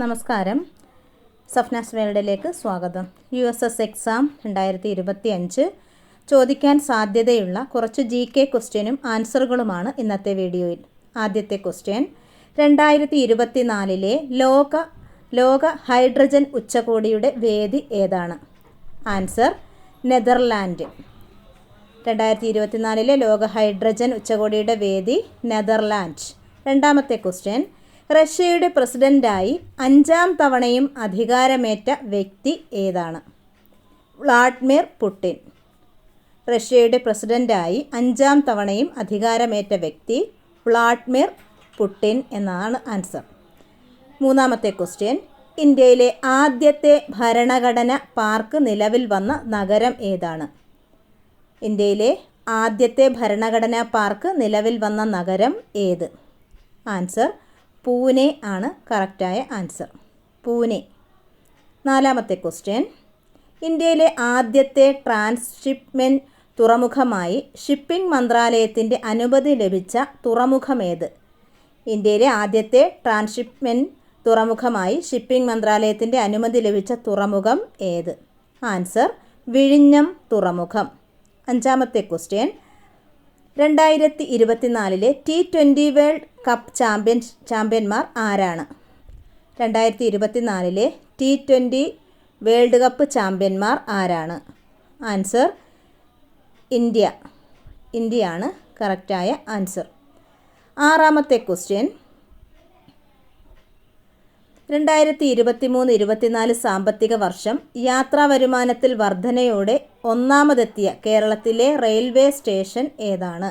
നമസ്കാരം. സഫ്നാസ് വേൾഡിലേക്ക് സ്വാഗതം. USS എക്സാം 2025 ചോദിക്കാൻ സാധ്യതയുള്ള കുറച്ച് GK ക്വസ്റ്റ്യനും ആൻസറുകളുമാണ് ഇന്നത്തെ വീഡിയോയിൽ. ആദ്യത്തെ ക്വസ്റ്റ്യൻ, 2024 ലോക ഹൈഡ്രജൻ ഉച്ചകോടിയുടെ വേദി ഏതാണ്? Answer Netherland. 2024 ലോക ഹൈഡ്രജൻ ഉച്ചകോടിയുടെ വേദി നെതർലാൻഡ്. രണ്ടാമത്തെ ക്വസ്റ്റ്യൻ, റഷ്യയുടെ പ്രസിഡൻ്റായി 5ാം തവണയും അധികാരമേറ്റ വ്യക്തി ഏതാണ്? Vladimir Putin. റഷ്യയുടെ പ്രസിഡൻ്റായി 5ാം തവണയും അധികാരമേറ്റ വ്യക്തി വ്ളാഡിമിർ പുടിൻ എന്നാണ് ആൻസർ. മൂന്നാമത്തെ ക്വസ്റ്റ്യൻ, ഇന്ത്യയിലെ ആദ്യത്തെ ഭരണഘടന പാർക്ക് നിലവിൽ വന്ന നഗരം ഏതാണ്? ഇന്ത്യയിലെ ആദ്യത്തെ ഭരണഘടനാ പാർക്ക് നിലവിൽ വന്ന നഗരം ഏത്? ആൻസർ പൂനെ ആണ് കറക്റ്റായ ആൻസർ. പൂനെ. നാലാമത്തെ ക്വസ്റ്റ്യൻ, ഇന്ത്യയിലെ ആദ്യത്തെ ട്രാൻസ്ഷിപ്മെൻറ്റ് തുറമുഖമായി ഷിപ്പിംഗ് മന്ത്രാലയത്തിൻ്റെ അനുമതി ലഭിച്ച തുറമുഖമേത്? ഇന്ത്യയിലെ ആദ്യത്തെ ട്രാൻസ്ഷിപ്മെൻറ്റ് തുറമുഖമായി ഷിപ്പിംഗ് മന്ത്രാലയത്തിൻ്റെ അനുമതി ലഭിച്ച തുറമുഖം ഏത്? ആൻസർ വിഴിഞ്ഞം തുറമുഖം. അഞ്ചാമത്തെ ക്വസ്റ്റ്യൻ, 2024 T20 വേൾഡ് കപ്പ് ചാമ്പ്യന്മാർ ആരാണ്? 2024 T20 വേൾഡ് കപ്പ് ചാമ്പ്യന്മാർ ആരാണ്? ആൻസർ ഇന്ത്യയാണ് കറക്റ്റായ ആൻസർ. ആറാമത്തെ ക്വസ്റ്റ്യൻ, 2023-24 സാമ്പത്തിക വർഷം യാത്രാ വരുമാനത്തിൽ വർധനയോടെ ഒന്നാമതെത്തിയ കേരളത്തിലെ റെയിൽവേ സ്റ്റേഷൻ ഏതാണ്?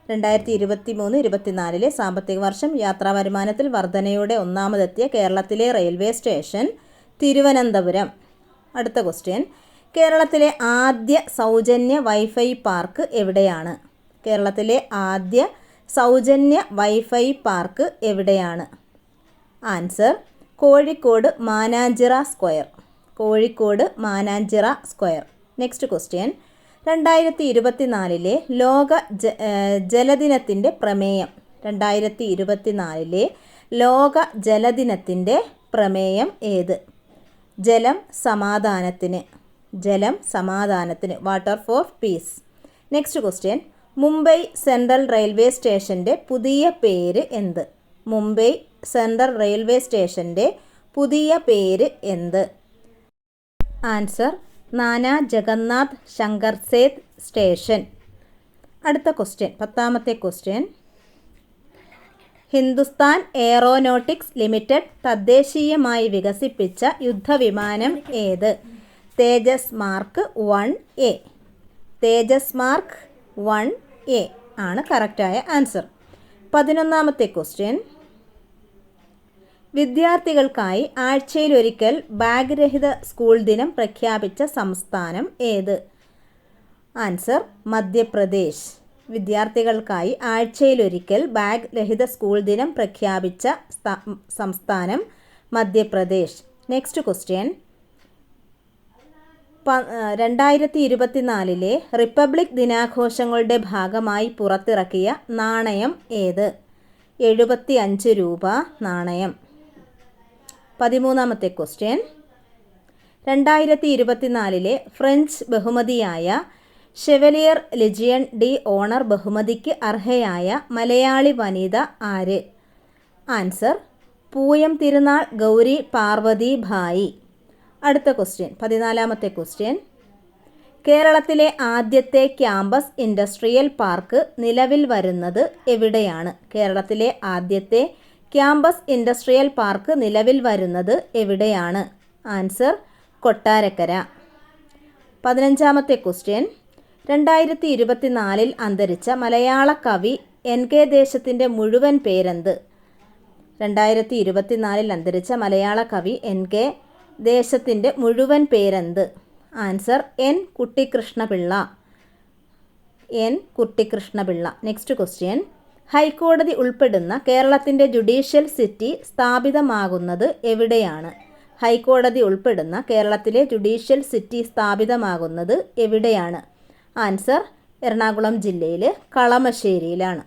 2023-24 സാമ്പത്തിക വർഷം യാത്രാ വരുമാനത്തിൽ വർധനയോടെ ഒന്നാമതെത്തിയ കേരളത്തിലെ റെയിൽവേ സ്റ്റേഷൻ തിരുവനന്തപുരം. അടുത്ത ക്വസ്റ്റ്യൻ, കേരളത്തിലെ ആദ്യ സൗജന്യ വൈഫൈ പാർക്ക് എവിടെയാണ്? കേരളത്തിലെ ആദ്യ സൗജന്യ വൈഫൈ പാർക്ക് എവിടെയാണ്? Answer Kozhikode Mananchira square. Kozhikode Mananchira square. Next question, 2024 ലോക ജലദിനത്തിൻ്റെ പ്രമേയം. 2024 ലോക ജലദിനത്തിൻ്റെ പ്രമേയം ഏത്? ജലം സമാധാനത്തിന്. Water for peace. Next question, Mumbai central railway സ്റ്റേഷൻ്റെ പുതിയ പേര് എന്ത്? മുംബൈ സെൻട്രൽ റെയിൽവേ സ്റ്റേഷൻ്റെ പുതിയ പേര് എന്ത്? Answer Nana Jagannath Shankar Sheth station. അടുത്ത ക്വസ്റ്റ്യൻ, 10ാമത്തെ ക്വസ്റ്റ്യൻ, ഹിന്ദുസ്ഥാൻ എയറോനോട്ടിക്സ് ലിമിറ്റഡ് തദ്ദേശീയമായി വികസിപ്പിച്ച യുദ്ധവിമാനം ഏത്? തേജസ് മാർക്ക് 1A. തേജസ് മാർക്ക് 1A ആണ് കറക്റ്റായ ആൻസർ. 11ാമത്തെ ക്വസ്റ്റ്യൻ, വിദ്യാർത്ഥികൾക്കായി ആഴ്ചയിലൊരിക്കൽ ബാഗ് രഹിത സ്കൂൾ ദിനം പ്രഖ്യാപിച്ച സംസ്ഥാനം ഏത്? ആൻസർ മധ്യപ്രദേശ്. വിദ്യാർത്ഥികൾക്കായി ആഴ്ചയിലൊരിക്കൽ ബാഗ് രഹിത സ്കൂൾ ദിനം പ്രഖ്യാപിച്ച സംസ്ഥാനം മധ്യപ്രദേശ്. നെക്സ്റ്റ് ക്വസ്റ്റ്യൻ, 2024 റിപ്പബ്ലിക് ദിനാഘോഷങ്ങളുടെ ഭാഗമായി പുറത്തിറക്കിയ നാണയം ഏത്? 75 രൂപ നാണയം. 13ാമത്തെ ക്വസ്റ്റ്യൻ, 2024 ഫ്രഞ്ച് ബഹുമതിയായ ഷെവലിയർ ലെജിയൺ ഡി ഓണർ ബഹുമതിക്ക് അർഹയായ മലയാളി വനിത ആര്? ആൻസർ പൂയം തിരുനാൾ ഗൗരി പാർവതി ഭായി. അടുത്ത ക്വസ്റ്റ്യൻ, 14ാമത്തെ ക്വസ്റ്റ്യൻ, കേരളത്തിലെ ആദ്യത്തെ ക്യാമ്പസ് ഇൻഡസ്ട്രിയൽ പാർക്ക് നിലവിൽ വരുന്നത് എവിടെയാണ്? കേരളത്തിലെ ആദ്യത്തെ ക്യാമ്പസ് ഇൻഡസ്ട്രിയൽ പാർക്ക് നിലവിൽ വരുന്നത് എവിടെയാണ്? ആൻസർ കൊട്ടാരക്കര. 15ാമത്തെ ക്വസ്റ്റ്യൻ, 2024 അന്തരിച്ച മലയാള കവി NK ദേശത്തിൻ്റെ മുഴുവൻ പേരെന്ത്? 2024 അന്തരിച്ച മലയാള കവി NK ദേശത്തിൻ്റെ മുഴുവൻ പേരെന്ത്? Answer N. Kuttikrishnapillai. Next question, ഹൈക്കോടതി ഉൾപ്പെടുന്ന കേരളത്തിൻ്റെ ജുഡീഷ്യൽ സിറ്റി സ്ഥാപിതമാകുന്നത് എവിടെയാണ്? ഹൈക്കോടതി ഉൾപ്പെടുന്ന കേരളത്തിലെ ജുഡീഷ്യൽ സിറ്റി സ്ഥാപിതമാകുന്നത് എവിടെയാണ്? ആൻസർ എറണാകുളം ജില്ലയിൽ കളമശ്ശേരിയിലാണ്.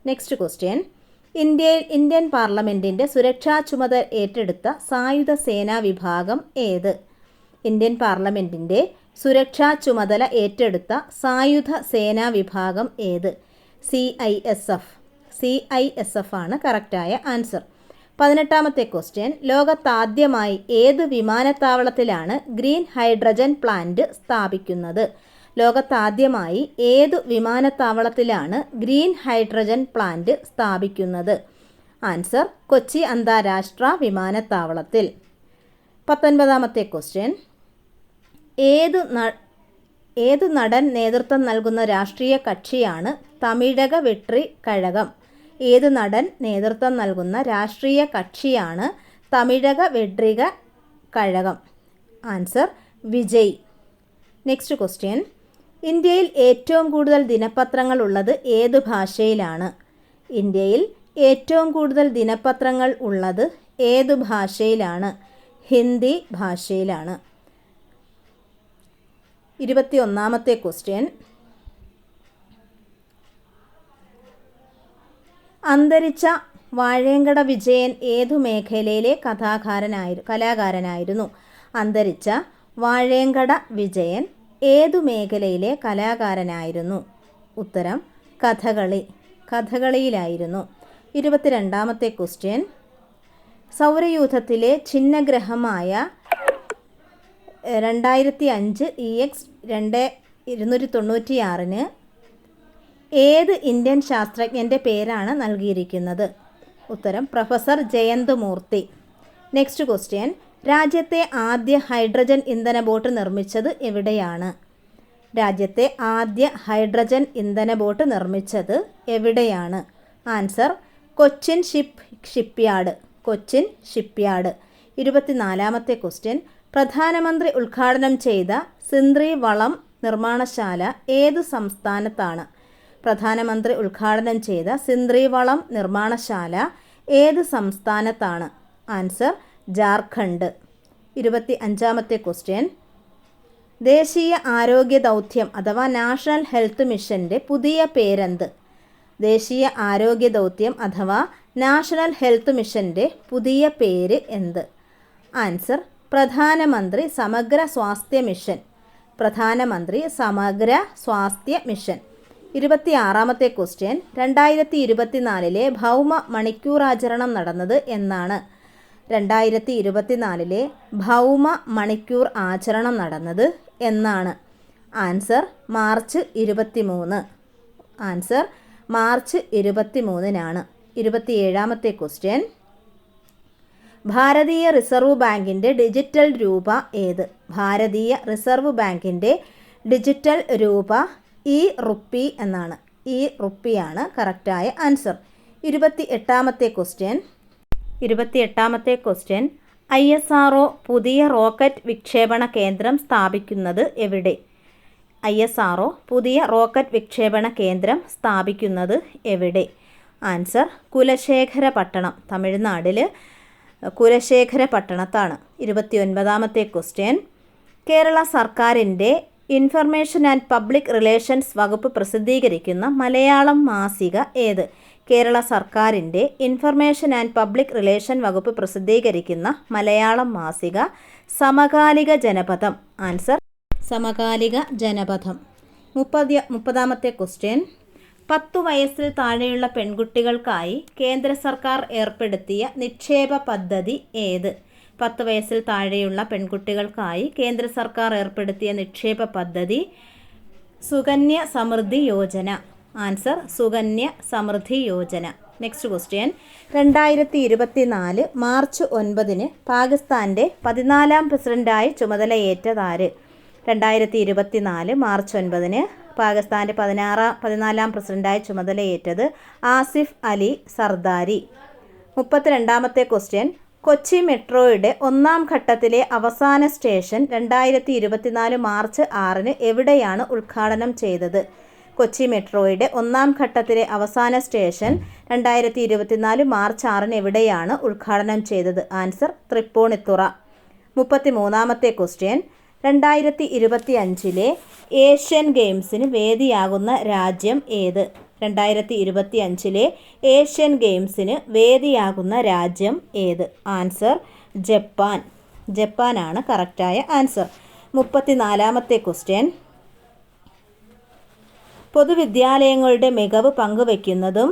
നെക്സ്റ്റ് ക്വസ്റ്റ്യൻ, ഇന്ത്യൻ പാർലമെൻറ്റിൻ്റെ സുരക്ഷാ ചുമതല ഏറ്റെടുത്ത സായുധ സേനാ വിഭാഗം ഏത്? ഇന്ത്യൻ പാർലമെൻറ്റിൻ്റെ സുരക്ഷാ ചുമതല ഏറ്റെടുത്ത സായുധ സേനാ വിഭാഗം ഏത്? CISF. CISF ആണ് കറക്റ്റായ ആൻസർ. 18ാമത്തെ ക്വസ്റ്റ്യൻ. ലോകത്താദ്യമായി ഏത് വിമാനത്താവളത്തിലാണ് ഗ്രീൻ ഹൈഡ്രജൻ പ്ലാന്റ് സ്ഥാപിക്കുന്നത്? ലോകത്താദ്യമായി ഏതു വിമാനത്താവളത്തിലാണ് ഗ്രീൻ ഹൈഡ്രജൻ പ്ലാന്റ് സ്ഥാപിക്കുന്നത്? ആൻസർ കൊച്ചി അന്താരാഷ്ട്ര വിമാനത്താവളത്തിൽ. 19ാമത്തെ ക്വസ്റ്റ്യൻ. ഏതു നടൻ നേതൃത്വം നൽകുന്ന രാഷ്ട്രീയ കക്ഷിയാണ് തമിഴക വെട്രി കഴകം? ഏത് നടൻ നേതൃത്വം നൽകുന്ന രാഷ്ട്രീയ കക്ഷിയാണ് Tamilaga Vettri Kazhagam? Answer Vijay. Next question. ഇന്ത്യയിൽ ഏറ്റവും കൂടുതൽ ദിനപത്രങ്ങൾ ഉള്ളത് ഏത് ഭാഷയിലാണ്? ഇന്ത്യയിൽ ഏറ്റവും കൂടുതൽ ദിനപത്രങ്ങൾ ഉള്ളത് ഏതു ഭാഷയിലാണ്? ഹിന്ദി ഭാഷയിലാണ്. 21ാമത്തെ ക്വസ്റ്റ്യൻ. അന്തരിച്ച വാഴേങ്കട വിജയൻ ഏതു മേഖലയിലെ കലാകാരനായിരുന്നു? അന്തരിച്ച വാഴേങ്കട വിജയൻ ഏതു മേഖലയിലെ കലാകാരനായിരുന്നു? ഉത്തരം കഥകളിയിലായിരുന്നു. 22ാമത്തെ ക്വസ്റ്റ്യൻ. സൗരയൂഥത്തിലെ ഛിന്നഗ്രഹമായ 2005 EX-2296 ഏത് ഇന്ത്യൻ ശാസ്ത്രജ്ഞൻ്റെ പേരാണ് നൽകിയിരിക്കുന്നത്? ഉത്തരം professor Jayant Murthy. Next question. രാജ്യത്തെ ആദ്യ ഹൈഡ്രജൻ ഇന്ധന ബോട്ട് നിർമ്മിച്ചത് എവിടെയാണ്? രാജ്യത്തെ ആദ്യ ഹൈഡ്രജൻ ഇന്ധന ബോട്ട് നിർമ്മിച്ചത് എവിടെയാണ്? Answer Cochin shipyard. 24ാമത്തെ ക്വസ്റ്റ്യൻ. പ്രധാനമന്ത്രി ഉദ്ഘാടനം ചെയ്ത സിന്ദ്രി വളം നിർമ്മാണശാല ഏത് സംസ്ഥാനത്താണ്? പ്രധാനമന്ത്രി ഉദ്ഘാടനം ചെയ്ത സിന്ദ്രി വളം നിർമ്മാണശാല ഏത് സംസ്ഥാനത്താണ്? ആൻസർ ജാർഖണ്ഡ്. 25ാമത്തെ ക്വസ്റ്റ്യൻ. ദേശീയ ആരോഗ്യ ദൗത്യം അഥവാ നാഷണൽ ഹെൽത്ത് മിഷൻ്റെ പുതിയ പേരെന്ത്? ദേശീയ ആരോഗ്യ ദൗത്യം അഥവാ നാഷണൽ ഹെൽത്ത് മിഷൻ്റെ പുതിയ പേര് എന്ത്? ആൻസർ പ്രധാനമന്ത്രി സമഗ്ര സ്വാസ്ഥ്യ മിഷൻ. പ്രധാനമന്ത്രി സമഗ്ര സ്വാസ്ഥ്യ മിഷൻ. 26ാമത്തെ ക്വസ്റ്റ്യൻ. 2024 ഭൗമ മണിക്കൂറാചരണം നടന്നത് എന്നാണ്? 2024 ഭൗമ മണിക്കൂർ ആചരണം നടന്നത് എന്നാണ്? Answer March 23. ആൻസർ മാർച്ച് 23-നാണ്. 27ാമത്തെ ക്വസ്റ്റ്യൻ. ഭാരതീയ റിസർവ് ബാങ്കിൻ്റെ ഡിജിറ്റൽ രൂപ ഏത്? ഭാരതീയ റിസർവ് ബാങ്കിൻ്റെ ഡിജിറ്റൽ രൂപ റുപ്പി എന്നാണ്. റുപ്പിയാണ് കറക്റ്റായ ആൻസർ. 28ാമത്തെ ക്വസ്റ്റ്യൻ. ISRO പുതിയ റോക്കറ്റ് വിക്ഷേപണ കേന്ദ്രം സ്ഥാപിക്കുന്നത് എവിടെ? ISRO പുതിയ റോക്കറ്റ് വിക്ഷേപണ കേന്ദ്രം സ്ഥാപിക്കുന്നത് എവിടെ? ആൻസർ കുലശേഖരപട്ടണം. തമിഴ്നാട്ടിൽ കുലശേഖരപട്ടണത്താണ്. 29ാമത്തെ ക്വസ്റ്റ്യൻ. കേരള സർക്കാരിൻ്റെ ഇൻഫർമേഷൻ ആൻഡ് പബ്ലിക് റിലേഷൻസ് വകുപ്പ് പ്രസിദ്ധീകരിക്കുന്ന മലയാളം മാസിക ഏത്? കേരള സർക്കാരിൻ്റെ ഇൻഫർമേഷൻ ആൻഡ് പബ്ലിക് റിലേഷൻ വകുപ്പ് പ്രസിദ്ധീകരിക്കുന്ന മലയാളം മാസിക സമകാലിക ജനപഥം. ആൻസർ സമകാലിക ജനപഥം. 30ാമത്തെ ക്വസ്റ്റ്യൻ. 10 വയസ്സിൽ താഴെയുള്ള പെൺകുട്ടികൾക്കായി കേന്ദ്ര സർക്കാർ ഏർപ്പെടുത്തിയ നിക്ഷേപ പദ്ധതി ഏത്? 10 വയസ്സിൽ താഴെയുള്ള പെൺകുട്ടികൾക്കായി കേന്ദ്ര സർക്കാർ ഏർപ്പെടുത്തിയ നിക്ഷേപ പദ്ധതി Sukanya Samriddhi Yojana. Answer Sukanya Samriddhi Yojana. Next question. 2024 March 9 പാകിസ്ഥാൻ്റെ 14ാം പ്രസിഡൻ്റായി ചുമതലയേറ്റതാര്? 2024 മാർച്ച് 9 പാകിസ്ഥാൻ്റെ 14ാം പ്രസിഡൻ്റായി ചുമതലയേറ്റത് ആസിഫ് അലി സർദാരി. 32ാമത്തെ ക്വസ്റ്റ്യൻ. കൊച്ചി മെട്രോയുടെ 1ാം ഘട്ടത്തിലെ അവസാന സ്റ്റേഷൻ 2024 മാർച്ച് 6 എവിടെയാണ് ഉദ്ഘാടനം ചെയ്തത്? കൊച്ചി മെട്രോയുടെ 1ാം ഘട്ടത്തിലെ അവസാന സ്റ്റേഷൻ 2024 മാർച്ച് 6 എവിടെയാണ് ഉദ്ഘാടനം ചെയ്തത്? ആൻസർ തൃപ്പൂണിത്തുറ. 33ാമത്തെ ക്വസ്റ്റ്യൻ. 2025 ഏഷ്യൻ ഗെയിംസിന് വേദിയാകുന്ന രാജ്യം ഏത്? 2025 ഏഷ്യൻ ഗെയിംസിന് വേദിയാകുന്ന രാജ്യം ഏത്? Answer Japan. ജപ്പാനാണ് കറക്റ്റായ ആൻസർ. 34ാമത്തെ ക്വസ്റ്റ്യൻ. പൊതുവിദ്യാലയങ്ങളുടെ മികവ് പങ്കുവയ്ക്കുന്നതും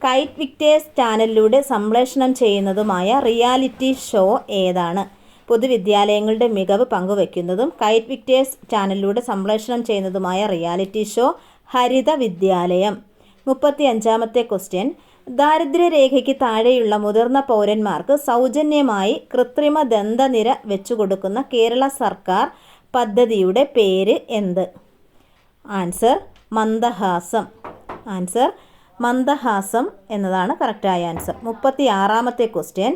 കൈറ്റ് വിക്ടേഴ്സ് ചാനലിലൂടെ സംപ്രേഷണം ചെയ്യുന്നതുമായ റിയാലിറ്റി ഷോ ഏതാണ്? പൊതുവിദ്യാലയങ്ങളുടെ മികവ് പങ്കുവയ്ക്കുന്നതും കൈറ്റ് വിക്ടേഴ്സ് ചാനലിലൂടെ സംപ്രേഷണം ചെയ്യുന്നതുമായ റിയാലിറ്റി ഷോ ഹരിത വിദ്യാലയം. 35ാമത്തെ ക്വസ്റ്റ്യൻ. ദാരിദ്ര്യരേഖയ്ക്ക് താഴെയുള്ള മുതിർന്ന പൗരന്മാർക്ക് സൗജന്യമായി കൃത്രിമ ദന്തനിര വെച്ചുകൊടുക്കുന്ന കേരള സർക്കാർ പദ്ധതിയുടെ പേര് എന്ത്? ആൻസർ മന്ദഹാസം. ആൻസർ മന്ദഹാസം എന്നതാണ് കറക്റ്റായ ആൻസർ. 36ാമത്തെ ക്വസ്റ്റ്യൻ.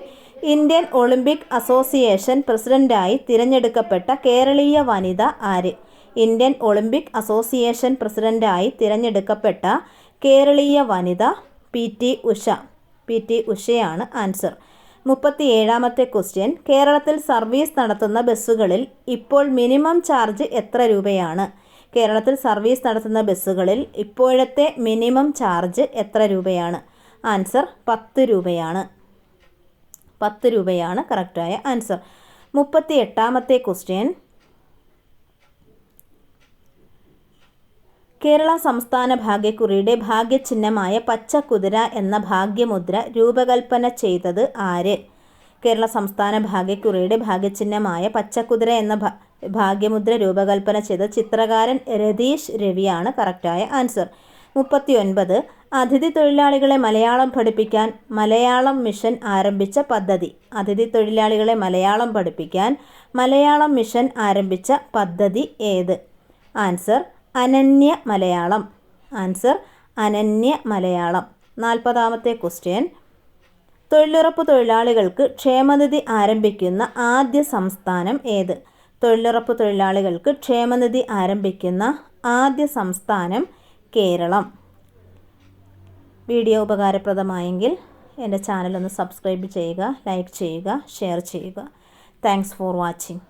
ഇന്ത്യൻ ഒളിമ്പിക് അസോസിയേഷൻ പ്രസിഡന്റായി തിരഞ്ഞെടുക്കപ്പെട്ട കേരളീയ വനിത ആര്? ഇന്ത്യൻ ഒളിമ്പിക് അസോസിയേഷൻ പ്രസിഡന്റായി തിരഞ്ഞെടുക്കപ്പെട്ട കേരളീയ വനിത PT ഉഷ. PT ഉഷയാണ് ആൻസർ. 37ാമത്തെ ക്വസ്റ്റ്യൻ. കേരളത്തിൽ സർവീസ് നടത്തുന്ന ബസ്സുകളിൽ ഇപ്പോൾ മിനിമം ചാർജ് എത്ര രൂപയാണ്? കേരളത്തിൽ സർവീസ് നടത്തുന്ന ബസ്സുകളിൽ ഇപ്പോഴത്തെ മിനിമം ചാർജ് എത്ര രൂപയാണ്? ആൻസർ 10 രൂപയാണ്. 10 രൂപയാണ് കറക്റ്റായ ആൻസർ. 38ാമത്തെ ക്വസ്റ്റ്യൻ. കേരള സംസ്ഥാന ഭാഗ്യക്കുറിയുടെ ഭാഗ്യചിഹ്നമായ പച്ചക്കുതിര എന്ന ഭാഗ്യമുദ്ര രൂപകൽപ്പന ചെയ്തത് ആര്? കേരള സംസ്ഥാന ഭാഗ്യക്കുറിയുടെ ഭാഗ്യചിഹ്നമായ പച്ചക്കുതിര എന്ന ഭാഗ്യമുദ്ര രൂപകൽപ്പന ചെയ്ത ചിത്രകാരൻ രതീഷ് രവിയാണ് കറക്റ്റായ ആൻസർ. 39. അതിഥി തൊഴിലാളികളെ മലയാളം പഠിപ്പിക്കാൻ മലയാളം മിഷൻ ആരംഭിച്ച പദ്ധതി. അതിഥി തൊഴിലാളികളെ മലയാളം പഠിപ്പിക്കാൻ മലയാളം മിഷൻ ആരംഭിച്ച പദ്ധതി ഏത്? ആൻസർ അനന്യ മലയാളം. ആൻസർ അനന്യ മലയാളം. 40ാമത്തെ ക്വസ്റ്റ്യൻ. തൊഴിലുറപ്പ് തൊഴിലാളികൾക്ക് ക്ഷേമനിധി ആരംഭിക്കുന്ന ആദ്യ സംസ്ഥാനം ഏത്? തൊഴിലുറപ്പ് തൊഴിലാളികൾക്ക് ക്ഷേമനിധി ആരംഭിക്കുന്ന ആദ്യ സംസ്ഥാനം കേരളം. വീഡിയോ ഉപകാരപ്രദമായെങ്കിൽ എൻ്റെ ചാനൽ ഒന്ന് സബ്സ്ക്രൈബ് ചെയ്യുക, ലൈക്ക് ചെയ്യുക, ഷെയർ ചെയ്യുക. Thanks for watching.